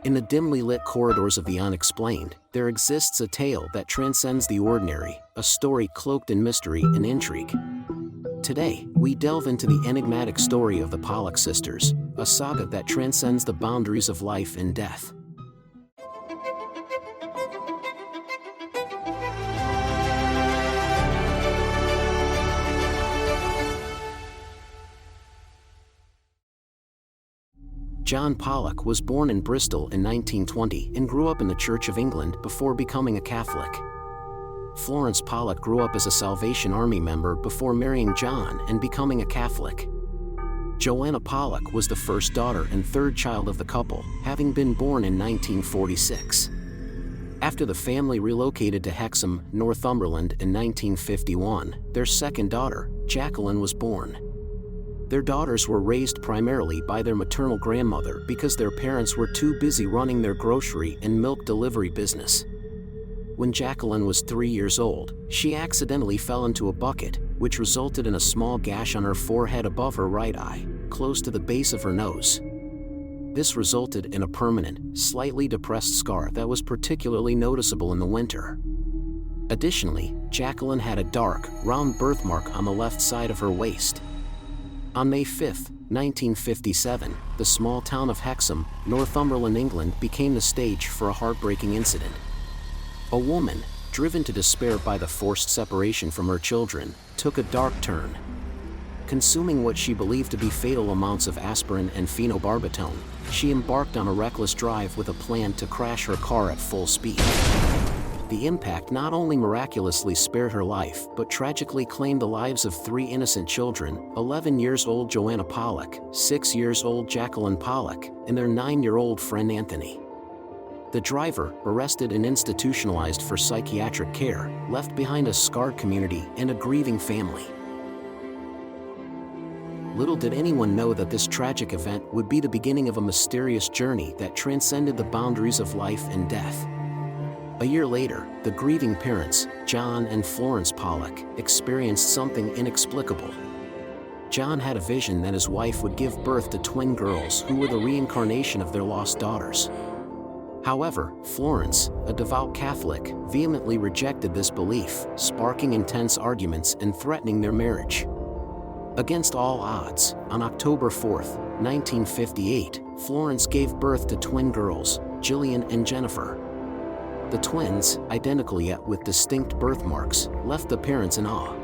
In the dimly lit corridors of the unexplained, there exists a tale that transcends the ordinary, a story cloaked in mystery and intrigue. Today, we delve into the enigmatic story of the Pollock sisters, a saga that transcends the boundaries of life and death. John Pollock was born in Bristol in 1920 and grew up in the Church of England before becoming a Catholic. Florence Pollock grew up as a Salvation Army member before marrying John and becoming a Catholic. Joanna Pollock was the first daughter and third child of the couple, having been born in 1946. After the family relocated to Hexham, Northumberland in 1951, their second daughter, Jacqueline, was born. Their daughters were raised primarily by their maternal grandmother because their parents were too busy running their grocery and milk delivery business. When Jacqueline was 3 years old, she accidentally fell into a bucket, which resulted in a small gash on her forehead above her right eye, close to the base of her nose. This resulted in a permanent, slightly depressed scar that was particularly noticeable in the winter. Additionally, Jacqueline had a dark, round birthmark on the left side of her waist. On May 5, 1957, the small town of Hexham, Northumberland, England became the stage for a heartbreaking incident. A woman, driven to despair by the forced separation from her children, took a dark turn. Consuming what she believed to be fatal amounts of aspirin and phenobarbital, she embarked on a reckless drive with a plan to crash her car at full speed. The impact not only miraculously spared her life but tragically claimed the lives of 3 innocent children, 11 years old Joanna Pollock, 6 years old Jacqueline Pollock, and their 9-year-old friend Anthony. The driver, arrested and institutionalized for psychiatric care, left behind a scarred community and a grieving family. Little did anyone know that this tragic event would be the beginning of a mysterious journey that transcended the boundaries of life and death. A year later, the grieving parents, John and Florence Pollock, experienced something inexplicable. John had a vision that his wife would give birth to twin girls who were the reincarnation of their lost daughters. However, Florence, a devout Catholic, vehemently rejected this belief, sparking intense arguments and threatening their marriage. Against all odds, on October 4, 1958, Florence gave birth to twin girls, Jillian and Jennifer. The twins, identical yet with distinct birthmarks, left the parents in awe.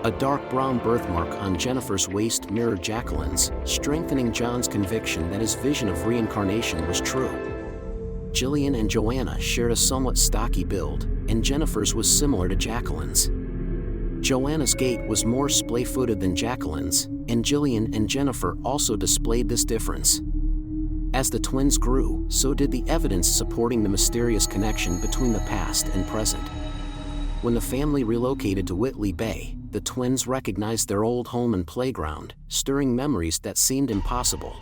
A dark brown birthmark on Jennifer's waist mirrored Jacqueline's, strengthening John's conviction that his vision of reincarnation was true. Jillian and Joanna shared a somewhat stocky build, and Jennifer's was similar to Jacqueline's. Joanna's gait was more splay-footed than Jacqueline's, and Jillian and Jennifer also displayed this difference. As the twins grew, so did the evidence supporting the mysterious connection between the past and present. When the family relocated to Whitley Bay, the twins recognized their old home and playground, stirring memories that seemed impossible.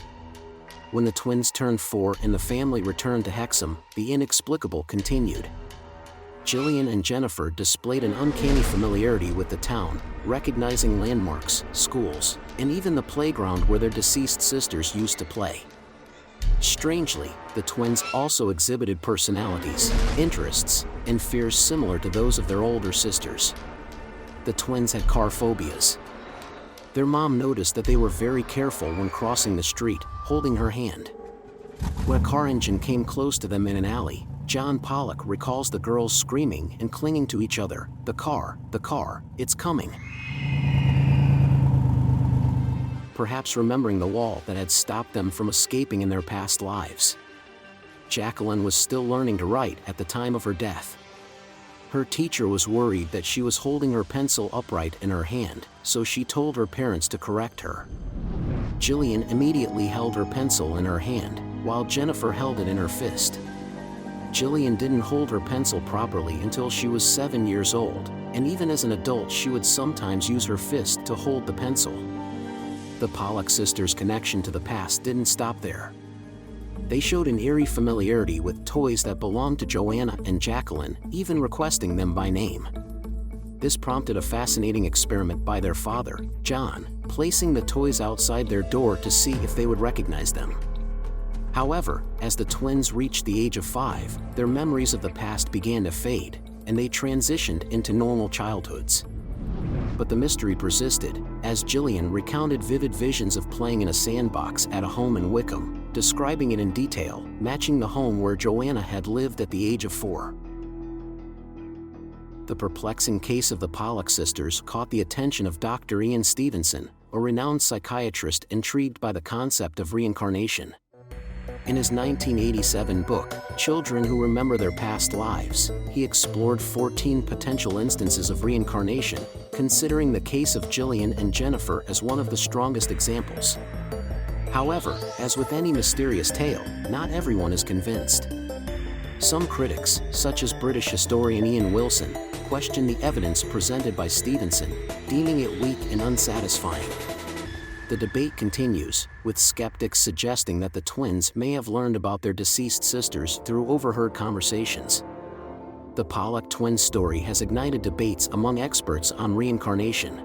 When the twins turned 4 and the family returned to Hexham, the inexplicable continued. Jillian and Jennifer displayed an uncanny familiarity with the town, recognizing landmarks, schools, and even the playground where their deceased sisters used to play. Strangely, the twins also exhibited personalities, interests, and fears similar to those of their older sisters. The twins had car phobias. Their mom noticed that they were very careful when crossing the street, holding her hand. When a car engine came close to them in an alley, John Pollock recalls the girls screaming and clinging to each other, the car, it's coming." Perhaps remembering the wall that had stopped them from escaping in their past lives. Jacqueline was still learning to write at the time of her death. Her teacher was worried that she was holding her pencil upright in her hand, so she told her parents to correct her. Jillian immediately held her pencil in her hand, while Jennifer held it in her fist. Jillian didn't hold her pencil properly until she was 7 years old, and even as an adult she would sometimes use her fist to hold the pencil. The Pollock sisters' connection to the past didn't stop there. They showed an eerie familiarity with toys that belonged to Joanna and Jacqueline, even requesting them by name. This prompted a fascinating experiment by their father, John, placing the toys outside their door to see if they would recognize them. However, as the twins reached the age of 5, their memories of the past began to fade, and they transitioned into normal childhoods. But the mystery persisted, as Gillian recounted vivid visions of playing in a sandbox at a home in Wickham, describing it in detail, matching the home where Joanna had lived at the age of 4. The perplexing case of the Pollock sisters caught the attention of Dr. Ian Stevenson, a renowned psychiatrist intrigued by the concept of reincarnation. In his 1987 book, Children Who Remember Their Past Lives, he explored 14 potential instances of reincarnation, considering the case of Gillian and Jennifer as one of the strongest examples. However, as with any mysterious tale, not everyone is convinced. Some critics, such as British historian Ian Wilson, question the evidence presented by Stevenson, deeming it weak and unsatisfying. The debate continues, with skeptics suggesting that the twins may have learned about their deceased sisters through overheard conversations. The Pollock twins story has ignited debates among experts on reincarnation.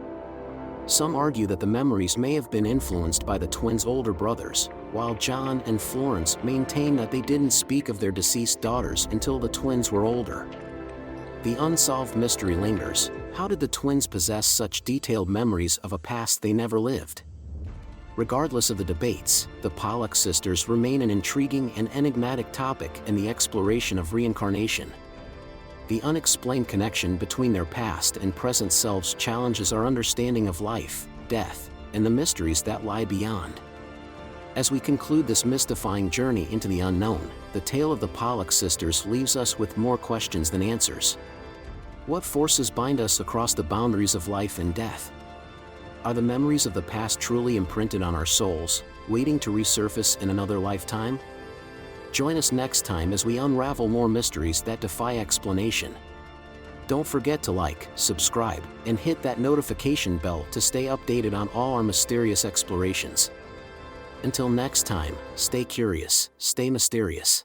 Some argue that the memories may have been influenced by the twins' older brothers, while John and Florence maintain that they didn't speak of their deceased daughters until the twins were older. The unsolved mystery lingers. How did the twins possess such detailed memories of a past they never lived? Regardless of the debates, the Pollock sisters remain an intriguing and enigmatic topic in the exploration of reincarnation. The unexplained connection between their past and present selves challenges our understanding of life, death, and the mysteries that lie beyond. As we conclude this mystifying journey into the unknown, the tale of the Pollock sisters leaves us with more questions than answers. What forces bind us across the boundaries of life and death? Are the memories of the past truly imprinted on our souls, waiting to resurface in another lifetime? Join us next time as we unravel more mysteries that defy explanation. Don't forget to like, subscribe, and hit that notification bell to stay updated on all our mysterious explorations. Until next time, stay curious, stay mysterious.